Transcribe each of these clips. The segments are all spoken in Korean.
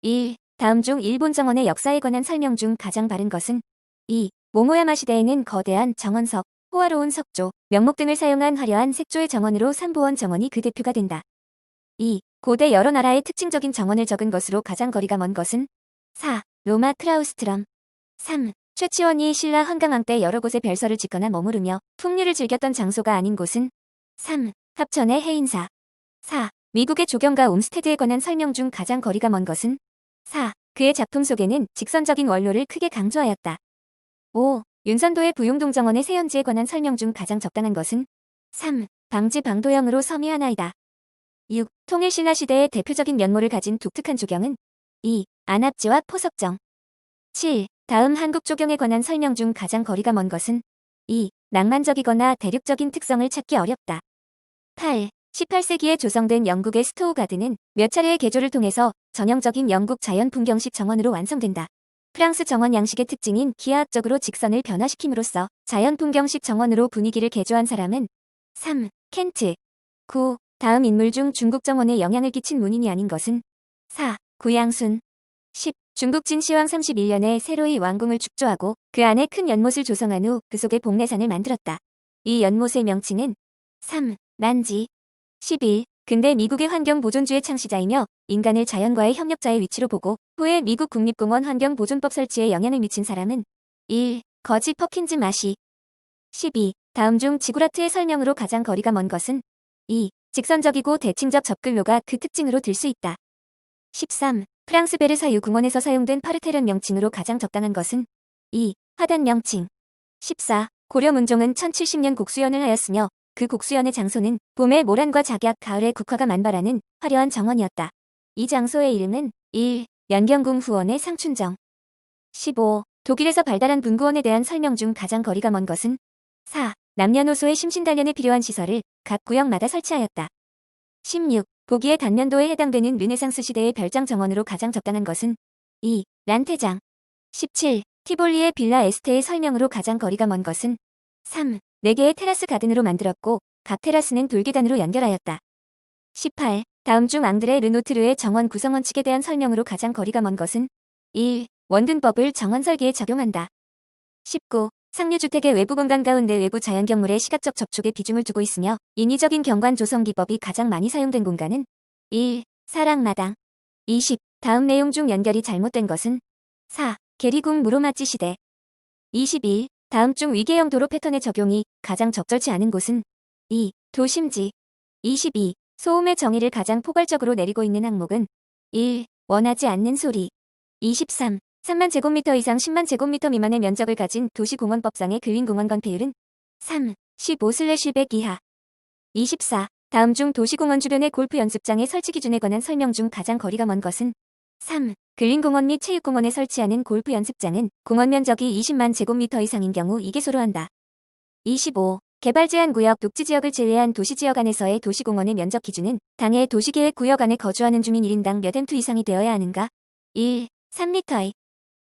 1. 다음 중 일본 정원의 역사에 관한 설명 중 가장 바른 것은 2. 모모야마 시대에는 거대한 정원석, 호화로운 석조, 명목 등을 사용한 화려한 색조의 정원으로 삼보원 정원이 그 대표가 된다. 2. 고대 여러 나라의 특징적인 정원을 적은 것으로 가장 거리가 먼 것은 4. 로마 크라우스트럼 3. 최치원이 신라 한강왕 때 여러 곳에 별서를 짓거나 머무르며 풍류를 즐겼던 장소가 아닌 곳은 3. 합천의 해인사 4. 미국의 조경가 옴스테드에 관한 설명 중 가장 거리가 먼 것은 4. 그의 작품 속에는 직선적인 원로를 크게 강조하였다. 5. 윤선도의 부용동정원의 세연지에 관한 설명 중 가장 적당한 것은 3. 방지 방도형으로 섬이 하나이다. 6. 통일신라 시대의 대표적인 면모를 가진 독특한 조경은 2. 안압지와 포석정 7. 다음 한국 조경에 관한 설명 중 가장 거리가 먼 것은 2. 낭만적이거나 대륙적인 특성을 찾기 어렵다. 8. 18세기에 조성된 영국의 스토우 가든은 몇 차례의 개조를 통해서 전형적인 영국 자연 풍경식 정원으로 완성된다. 프랑스 정원 양식의 특징인 기하학적으로 직선을 변화시킴으로써 자연 풍경식 정원으로 분위기를 개조한 사람은 3. 켄트 9. 다음 인물 중 중국 정원에 영향을 끼친 문인이 아닌 것은 4. 구양순 10. 중국 진시황 31년에 새로이 왕궁을 축조하고 그 안에 큰 연못을 조성한 후 그 속에 복례산을 만들었다. 이 연못의 명칭은 3. 난지 11. 근대 미국의 환경보존주의 창시자이며 인간을 자연과의 협력자의 위치로 보고 후에 미국 국립공원 환경보존법 설치에 영향을 미친 사람은 1. 거지 퍼킨즈 마시 12. 다음 중 지구라트의 설명으로 가장 거리가 먼 것은 2. 직선적이고 대칭적 접근로가 그 특징으로 들 수 있다. 13. 프랑스 베르사유 궁원에서 사용된 파르테론 명칭으로 가장 적당한 것은 2. 화단 명칭 14. 고려 문종은 1070년 곡수연을 하였으며 그 곡수연의 장소는 봄에 모란과 작약, 가을에 국화가 만발하는 화려한 정원이었다. 이 장소의 이름은 1. 연경궁 후원의 상춘정 15. 독일에서 발달한 분구원에 대한 설명 중 가장 거리가 먼 것은 4. 남녀노소의 심신단련에 필요한 시설을 각 구역마다 설치하였다. 16. 보기의 단면도에 해당되는 르네상스 시대의 별장 정원으로 가장 적당한 것은 2. 란테장 17. 티볼리의 빌라 에스테의 설명으로 가장 거리가 먼 것은 3. 4개의 테라스 가든으로 만들었고 각 테라스는 돌계단으로 연결하였다. 18. 다음 중 앙드레 르노트르의 정원 구성 원칙에 대한 설명으로 가장 거리가 먼 것은 1. 원근법을 정원 설계에 적용한다. 19. 상류주택의 외부 공간 가운데 외부 자연경물의 시각적 접촉에 비중을 두고 있으며 인위적인 경관 조성 기법이 가장 많이 사용된 공간은 1. 사랑마당 20. 다음 내용 중 연결이 잘못된 것은 4. 계리궁 무로마치 시대 21. 다음 중 위계형 도로 패턴의 적용이 가장 적절치 않은 곳은 2. 도심지 22. 소음의 정의를 가장 포괄적으로 내리고 있는 항목은 1. 원하지 않는 소리 23. 3만 제곱미터 이상 10만 제곱미터 미만의 면적을 가진 도시공원법상의 근린공원 건폐율은 3. 15/100 이하 24. 다음 중 도시공원 주변의 골프 연습장의 설치 기준에 관한 설명 중 가장 거리가 먼 것은 3. 근린공원 및 체육공원에 설치하는 골프 연습장은 공원 면적이 20만 제곱미터 이상인 경우 2개소로 한다. 25. 개발제한구역 녹지지역을 제외한 도시지역 안에서의 도시공원의 면적 기준은 당해 도시계획구역 안에 거주하는 주민 1인당 몇 엠투 이상이 되어야 하는가? 1. 3m이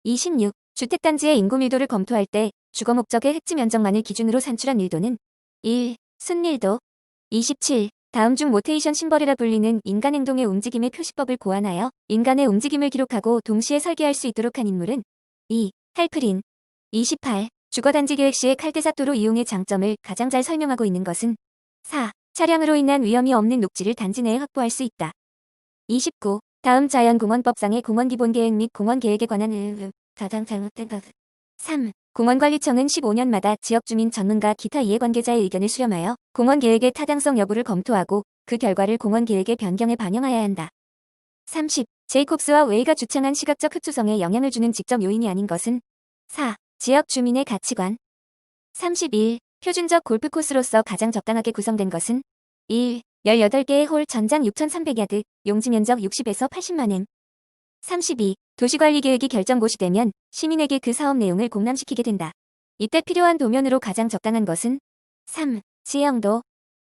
26. 주택단지의 인구 밀도를 검토할 때 주거 목적의 획지 면적만을 기준으로 산출한 밀도는 1. 순밀도 27. 다음 중 모테이션 심벌이라 불리는 인간 행동의 움직임의 표시법을 고안하여 인간의 움직임을 기록하고 동시에 설계할 수 있도록 한 인물은 2. 할프린 28. 주거단지 계획 시의 칼대삭도로 이용의 장점을 가장 잘 설명하고 있는 것은 4. 차량으로 인한 위험이 없는 녹지를 단지 내에 확보할 수 있다. 29. 다음 자연공원법상의 공원기본계획 및 공원계획에 관한 가장 잘못된 것 3. 공원관리청은 15년마다 지역주민 전문가 기타 이해관계자의 의견을 수렴하여 공원계획의 타당성 여부를 검토하고 그 결과를 공원계획의 변경에 반영하여야 한다. 30. 제이콥스와 웨이가 주창한 시각적 흡수성에 영향을 주는 직접 요인이 아닌 것은 4. 지역 주민의 가치관 31. 표준적 골프 코스로서 가장 적당하게 구성된 것은 1. 18개의 홀 전장 6,300야드, 용지 면적 60에서 80만 엠 32. 도시관리계획이 결정고시되면 시민에게 그 사업 내용을 공람시키게 된다. 이때 필요한 도면으로 가장 적당한 것은 3. 지형도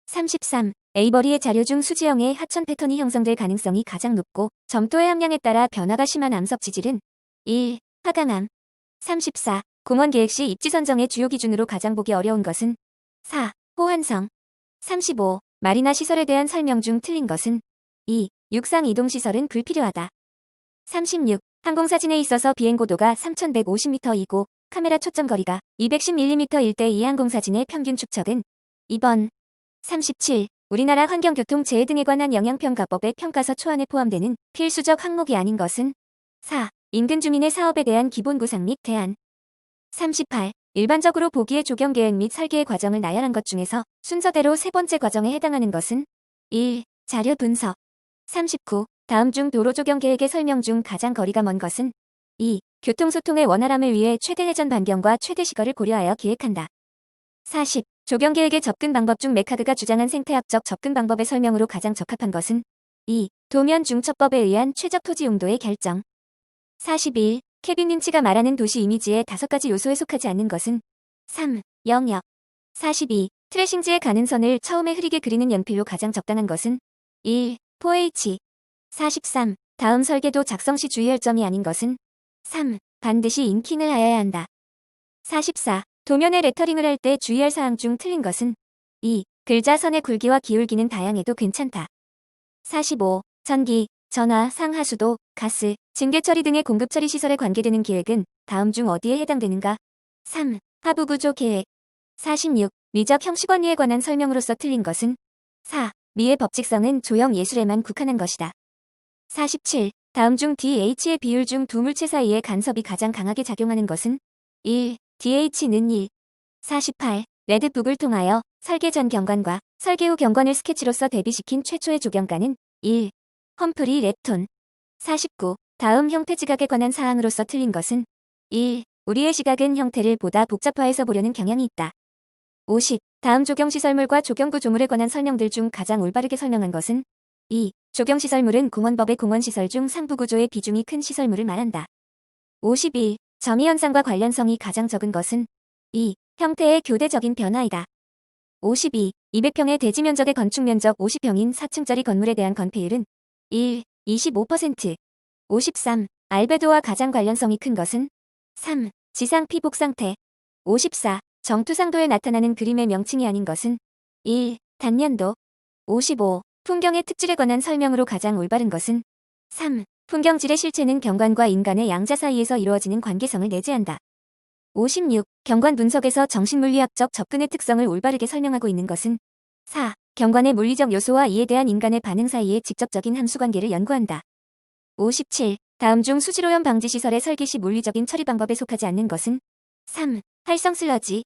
33. 에이버리의 자료 중 수지형의 하천 패턴이 형성될 가능성이 가장 높고 점토의 함량에 따라 변화가 심한 암석 지질은 1. 화강암 34. 공원 계획 시 입지 선정의 주요 기준으로 가장 보기 어려운 것은 4. 호환성 35. 마리나 시설에 대한 설명 중 틀린 것은 2. 육상 이동시설은 불필요하다. 36. 항공사진에 있어서 비행고도가 3150m이고 카메라 초점거리가 210mm일 때 이 항공사진의 평균 축척은 2번. 37. 우리나라 환경교통재해 등에 관한 영향평가법의 평가서 초안에 포함되는 필수적 항목이 아닌 것은 4. 인근 주민의 사업에 대한 기본 구상 및 대안. 38. 일반적으로 보기에 조경계획 및 설계의 과정을 나열한 것 중에서 순서대로 세 번째 과정에 해당하는 것은 1. 자료 분석. 39. 다음 중 도로 조경계획의 설명 중 가장 거리가 먼 것은 2. 교통소통의 원활함을 위해 최대 회전 반경과 최대 시거를 고려하여 기획한다. 40. 조경계획의 접근 방법 중 메카드가 주장한 생태학적 접근 방법의 설명으로 가장 적합한 것은 2. 도면 중첩법에 의한 최적 토지 용도의 결정. 41. 케빈 린치가 말하는 도시 이미지의 5가지 요소에 속하지 않는 것은 3. 영역. 42. 트레싱지의 가는 선을 처음에 흐리게 그리는 연필로 가장 적당한 것은 1. 4H. 43. 다음 설계도 작성 시 주의할 점이 아닌 것은 3. 반드시 인킹을 하여야 한다. 44. 도면에 레터링을 할 때 주의할 사항 중 틀린 것은 2. 글자 선의 굵기와 기울기는 다양해도 괜찮다. 45. 전기, 전화, 상하수도, 가스, 징계처리 등의 공급처리 시설에 관계되는 계획은 다음 중 어디에 해당되는가? 3. 하부구조 계획. 46. 미적 형식원리에 관한 설명으로서 틀린 것은 4. 미의 법칙성은 조형 예술에만 국한한 것이다. 47. 다음 중 DH의 비율 중 두 물체 사이의 간섭이 가장 강하게 작용하는 것은 1. DH는 1. 48. 레드북을 통하여 설계 전 경관과 설계 후 경관을 스케치로서 대비시킨 최초의 조경가는 1. 험프리 랩톤. 49. 다음 형태 지각에 관한 사항으로서 틀린 것은 1. 우리의 시각은 형태를 보다 복잡화해서 보려는 경향이 있다. 50. 다음 조경시설물과 조경구조물에 관한 설명들 중 가장 올바르게 설명한 것은 2. 조경시설물은 공원법의 공원시설 중 상부구조의 비중이 큰 시설물을 말한다. 51. 점이현상과 관련성이 가장 적은 것은 2. 형태의 교대적인 변화이다. 52. 200평의 대지 면적의 건축 면적 50평인 4층짜리 건물에 대한 건폐율은 1. 25%. 53. 알베도와 가장 관련성이 큰 것은 3. 지상 피복 상태. 54. 정투상도에 나타나는 그림의 명칭이 아닌 것은 1. 단면도. 55. 풍경의 특질에 관한 설명으로 가장 올바른 것은 3. 풍경질의 실체는 경관과 인간의 양자 사이에서 이루어지는 관계성을 내재한다. 56. 경관 분석에서 정신물리학적 접근의 특성을 올바르게 설명하고 있는 것은 4. 경관의 물리적 요소와 이에 대한 인간의 반응 사이의 직접적인 함수관계를 연구한다. 57. 다음 중 수질오염 방지 시설의 설계 시 물리적인 처리 방법에 속하지 않는 것은 3. 활성 슬러지.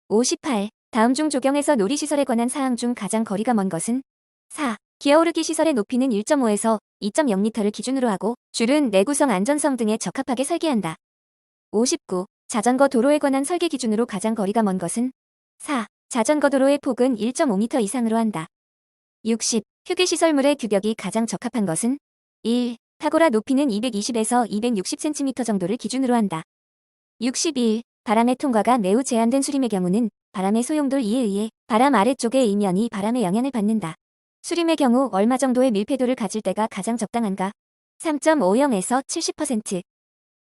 58. 다음 중 조경에서 놀이시설에 관한 사항 중 가장 거리가 먼 것은 4. 기어오르기 시설의 높이는 1.5에서 2.0m를 기준으로 하고 줄은 내구성 안전성 등에 적합하게 설계한다. 59. 자전거 도로에 관한 설계 기준으로 가장 거리가 먼 것은 4. 자전거 도로의 폭은 1.5m 이상으로 한다. 60. 휴게시설물의 규격이 가장 적합한 것은 1. 파고라 높이는 220에서 260cm 정도를 기준으로 한다. 61. 바람의 통과가 매우 제한된 수림의 경우는 바람의 소용돌 이에 의해 바람 아래쪽의 이면이 바람의 영향을 받는다. 수림의 경우 얼마 정도의 밀폐도를 가질 때가 가장 적당한가? 3.50에서 70%.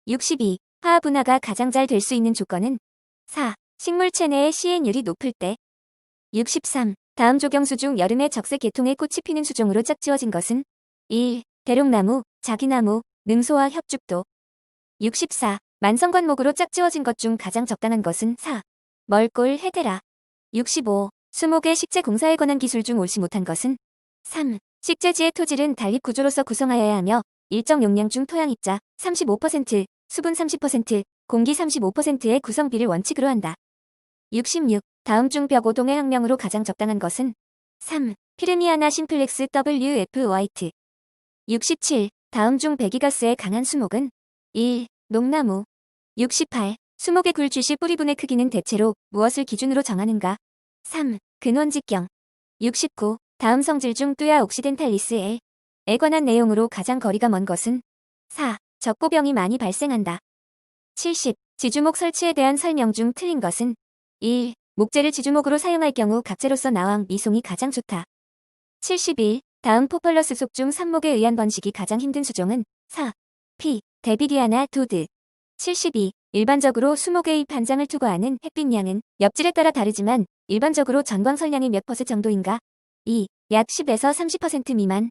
62. 화학 분화가 가장 잘 될 수 있는 조건은 4. 식물체 내의 CN율이 높을 때. 63. 다음 조경수 중 여름에 적색 계통의 꽃이 피는 수종으로 짝지어진 것은 1. 대롱나무, 자기나무, 능소와 협죽도. 64. 만성관목으로 짝지어진 것 중 가장 적당한 것은 4. 멀골 헤데라. 65. 수목의 식재 공사에 관한 기술 중 옳지 못한 것은 3. 식재지의 토질은 단립 구조로서 구성하여야 하며 일정 용량 중 토양 입자 35%, 수분 30%, 공기 35%의 구성비를 원칙으로 한다. 66. 다음 중 벽 오동의 학명으로 가장 적당한 것은 3. 피르미아나 심플렉스 WF 화이트. 67. 다음 중 배기가스의 강한 수목은 1. 녹나무. 68. 수목의 굴주시 뿌리분의 크기는 대체로 무엇을 기준으로 정하는가? 3. 근원직경. 69. 다음 성질 중 뚜야 옥시덴탈리스 L에 관한 내용으로 가장 거리가 먼 것은 4. 적보병이 많이 발생한다. 70. 지주목 설치에 대한 설명 중 틀린 것은 1. 목재를 지주목으로 사용할 경우 각재로서 나왕 미송이 가장 좋다. 71. 다음 포펄러스 속 중 삽목에 의한 번식이 가장 힘든 수종은 4. 피. 데비디아나 도드. 72. 일반적으로 수목에 잎 한 장을 투과하는 햇빛량은 엽질에 따라 다르지만 일반적으로 전광설량의 몇 퍼센트 정도인가? 2. 약 10에서 30% 미만.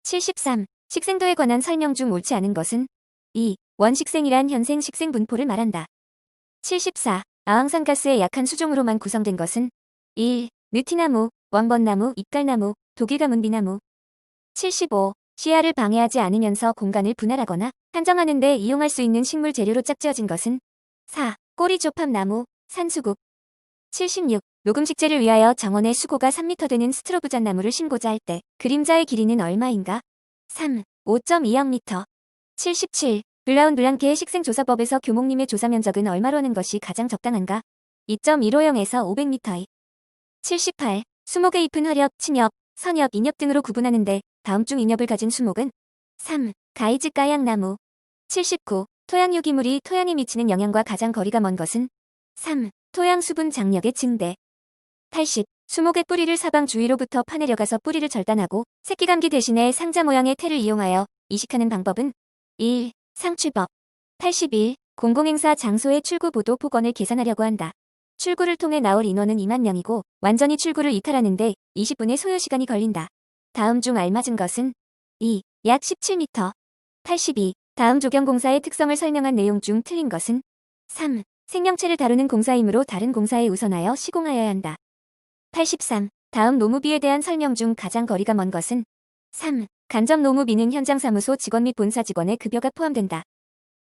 73. 식생도에 관한 설명 중 옳지 않은 것은 2. 원식생이란 현생 식생 분포를 말한다. 74. 아황산가스의 약한 수종으로만 구성된 것은 1. 느티나무, 왕벚나무, 잎갈나무, 독일가문비나무. 75. 시야를 방해하지 않으면서 공간을 분할하거나 한정하는 데 이용할 수 있는 식물 재료로 짝지어진 것은 4. 꼬리조팝나무, 산수국. 76. 녹음식재를 위하여 정원에 수고가 3m 되는 스트로브잣나무를 심고자 할 때 그림자의 길이는 얼마인가? 3. 5.20m. 77. 블라운 블랑케의 식생조사법에서 교목님의 조사 면적은 얼마로 하는 것이 가장 적당한가? 2.150에서 500m. 78. 수목의 잎은 화렵, 친엽, 선엽, 인엽 등으로 구분하는데 다음 중 인엽을 가진 수목은 3. 가이즈 까양나무. 79. 토양 유기물이 토양에 미치는 영향과 가장 거리가 먼 것은 3. 토양 수분 장력의 증대. 80. 수목의 뿌리를 사방 주위로부터 파내려가서 뿌리를 절단하고 새끼감기 대신에 상자 모양의 테를 이용하여 이식하는 방법은 1. 상추법. 81. 공공행사 장소의 출구 보도 폭언을 계산하려고 한다. 출구를 통해 나올 인원은 2만 명이고 완전히 출구를 이탈하는데 20분의 소요시간이 걸린다. 다음 중 알맞은 것은 2. 약 17m. 82. 다음 조경공사의 특성을 설명한 내용 중 틀린 것은 3. 생명체를 다루는 공사이므로 다른 공사에 우선하여 시공하여야 한다. 83. 다음 노무비에 대한 설명 중 가장 거리가 먼 것은 3. 간접 노무비는 현장 사무소 직원 및 본사 직원의 급여가 포함된다.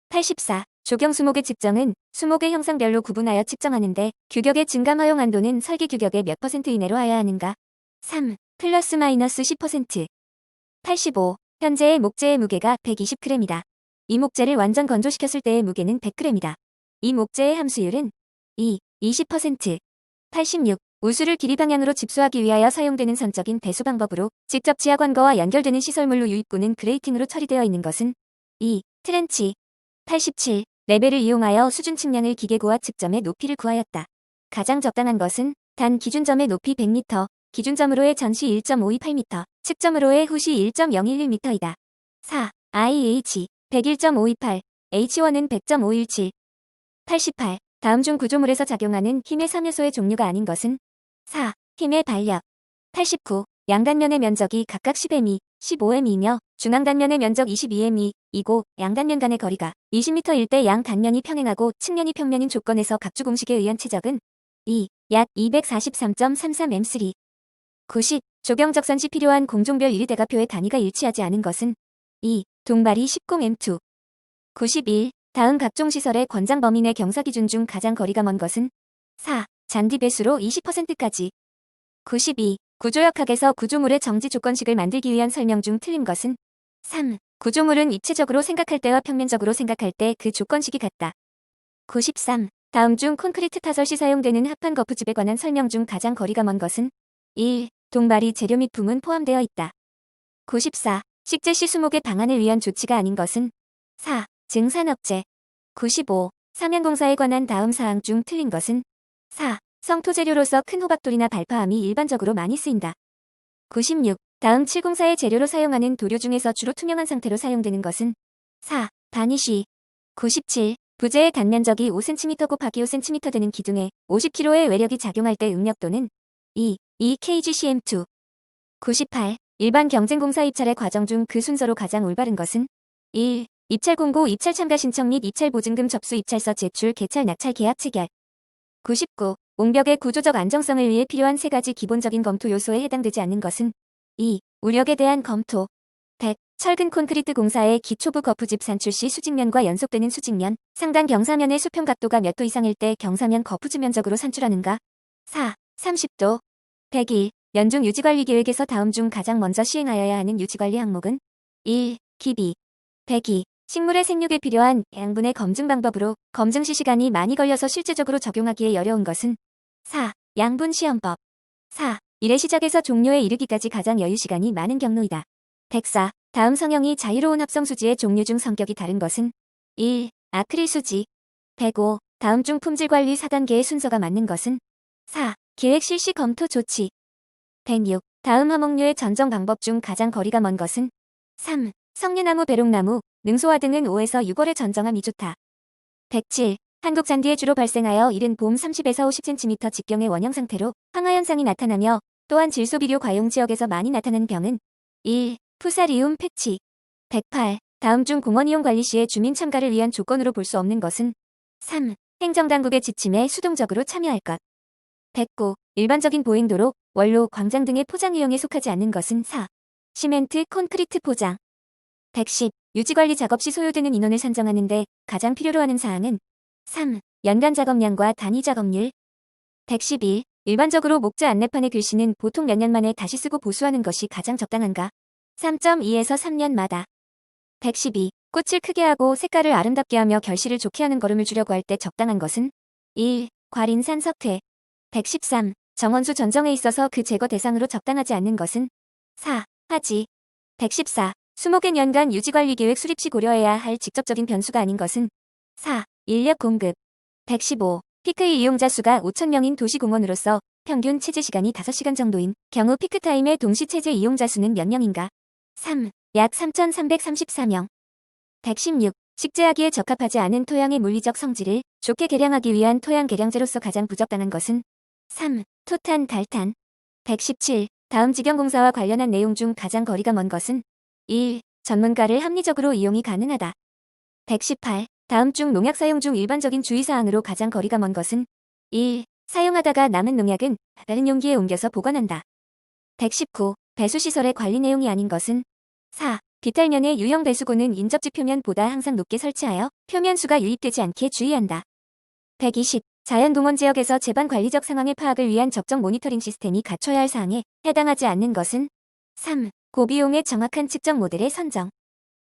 84. 조경 수목의 측정은 수목의 형상별로 구분하여 측정하는데 규격의 증감 허용 한도는 설계 규격의 몇 % 이내로 하여야 하는가? 3. 플러스 마이너스 10%. 85. 현재의 목재의 무게가 120g이다. 이 목재를 완전 건조시켰을 때의 무게는 100g이다. 이 목재의 함수율은 2. 20%. 86. 우수를 길이 방향으로 집수하기 위하여 사용되는 선적인 배수 방법으로 직접 지하 관거와 연결되는 시설물로 유입구는 그레이팅으로 처리되어 있는 것은 2. 트렌치. 87. 레벨을 이용하여 수준 측량을 기계고와 측점의 높이를 구하였다. 가장 적당한 것은 단 기준점의 높이 100m, 기준점으로의 전시 1.528m, 측점으로의 후시 1.011m이다. 4. IH 101.528, H1은 100.517. 88. 다음 중 구조물에서 작용하는 힘의 3요소의 종류가 아닌 것은 4. 힘의 반력. 89. 양단면의 면적이 각각 10m, 15m이며 중앙단면의 면적 22m이고 양단면 간의 거리가 20m일 때 양 단면이 평행하고 측면이 평면인 조건에서 각주 공식에 의한 최적은 2. 약 243.33m3. 90. 조경적선 시 필요한 공종별 유리대가표의 단위가 일치하지 않은 것은 2. 동발이 10m2. 91. 다음 각종 시설의 권장 범위 내 경사 기준 중 가장 거리가 먼 것은 4. 잔디 배수로 20%까지. 92. 구조역학에서 구조물의 정지 조건식을 만들기 위한 설명 중 틀린 것은 3. 구조물은 입체적으로 생각할 때와 평면적으로 생각할 때 그 조건식이 같다. 93. 다음 중 콘크리트 타설 시 사용되는 합판 거푸집에 관한 설명 중 가장 거리가 먼 것은 1. 동발이 재료 및 품은 포함되어 있다. 94. 식재 시 수목의 방안을 위한 조치가 아닌 것은 4. 증산업체. 95. 상양공사에 관한 다음 사항 중 틀린 것은 4. 성토재료로서 큰 호박돌이나 발파함이 일반적으로 많이 쓰인다. 96. 다음 7공사의 재료로 사용하는 도료 중에서 주로 투명한 상태로 사용되는 것은 4. 바니쉬. 97. 부재의 단면적이 5cm 곱하기 5cm 되는 기둥에 50kg의 외력이 작용할 때 응력도는 2. kgcm2. 98. 일반 경쟁공사 입찰의 과정 중 그 순서로 가장 올바른 것은 1. 입찰 공고, 입찰 참가 신청 및 입찰 보증금 접수, 입찰서 제출, 개찰, 낙찰, 계약 체결. 99. 옹벽의 구조적 안정성을 위해 필요한 세 가지 기본적인 검토 요소에 해당되지 않는 것은 2. 우력에 대한 검토. 100. 철근 콘크리트 공사의 기초부 거푸집 산출 시 수직면과 연속되는 수직면, 상단 경사면의 수평 각도가 몇 도 이상일 때 경사면 거푸집 면적으로 산출하는가? 4. 30도. 101. 연중 유지관리 계획에서 다음 중 가장 먼저 시행하여야 하는 유지관리 항목은 1. 기비. 102. 식물의 생육에 필요한 양분의 검증 방법으로 검증 시 시간이 많이 걸려서 실제적으로 적용하기에 어려운 것은 4. 양분 시험법. 4. 일의 시작에서 종료에 이르기까지 가장 여유 시간이 많은 경로이다. 104. 다음 성형이 자유로운 합성 수지의 종류 중 성격이 다른 것은 1. 아크릴 수지. 105. 다음 중 품질 관리 4단계의 순서가 맞는 것은 4. 계획 실시 검토 조치. 106. 다음 화목류의 전정 방법 중 가장 거리가 먼 것은 3. 석류나무, 배롱나무, 능소화 등은 5에서 6월에 전정함이 좋다. 107. 한국 잔디에 주로 발생하여 이른 봄 30에서 50cm 직경의 원형 상태로 황화 현상이 나타나며 또한 질소비료 과용 지역에서 많이 나타나는 병은 1. 푸사리움 패치. 108. 다음 중 공원 이용 관리 시에 주민 참가를 위한 조건으로 볼 수 없는 것은 3. 행정당국의 지침에 수동적으로 참여할 것. 109. 일반적인 보행도로, 원로, 광장 등의 포장 유형에 속하지 않는 것은 4. 시멘트, 콘크리트 포장. 110. 유지관리 작업 시 소요되는 인원을 산정하는데 가장 필요로 하는 사항은 3. 연간 작업량과 단위 작업률. 111. 일반적으로 목자 안내판의 글씨는 보통 몇 년 만에 다시 쓰고 보수하는 것이 가장 적당한가? 3.2에서 3년마다. 112. 꽃을 크게 하고 색깔을 아름답게 하며 결실을 좋게 하는 걸음을 주려고 할 때 적당한 것은 1. 과린산 석퇴. 113. 정원수 전정에 있어서 그 제거 대상으로 적당하지 않는 것은 4. 하지. 114. 수목의 연간 유지관리 계획 수립 시 고려해야 할 직접적인 변수가 아닌 것은 4. 인력 공급. 115. 피크의 이용자 수가 5,000명인 도시공원으로서 평균 체제 시간이 5시간 정도인 경우 피크타임의 동시 체제 이용자 수는 몇 명인가? 3. 약 3,334명. 116. 식재하기에 적합하지 않은 토양의 물리적 성질을 좋게 개량하기 위한 토양 개량제로서 가장 부적당한 것은 3. 토탄, 달탄. 117. 다음 직영공사와 관련한 내용 중 가장 거리가 먼 것은 1. 전문가를 합리적으로 이용이 가능하다. 118. 다음 중 농약 사용 중 일반적인 주의사항으로 가장 거리가 먼 것은 1. 사용하다가 남은 농약은 다른 용기에 옮겨서 보관한다. 119. 배수시설의 관리 내용이 아닌 것은 4. 비탈면의 유형 배수구는 인접지 표면보다 항상 높게 설치하여 표면수가 유입되지 않게 주의한다. 120. 자연동원 지역에서 제반 관리적 상황의 파악을 위한 적정 모니터링 시스템이 갖춰야 할 사항에 해당하지 않는 것은 3. 고비용의 정확한 측정 모델의 선정.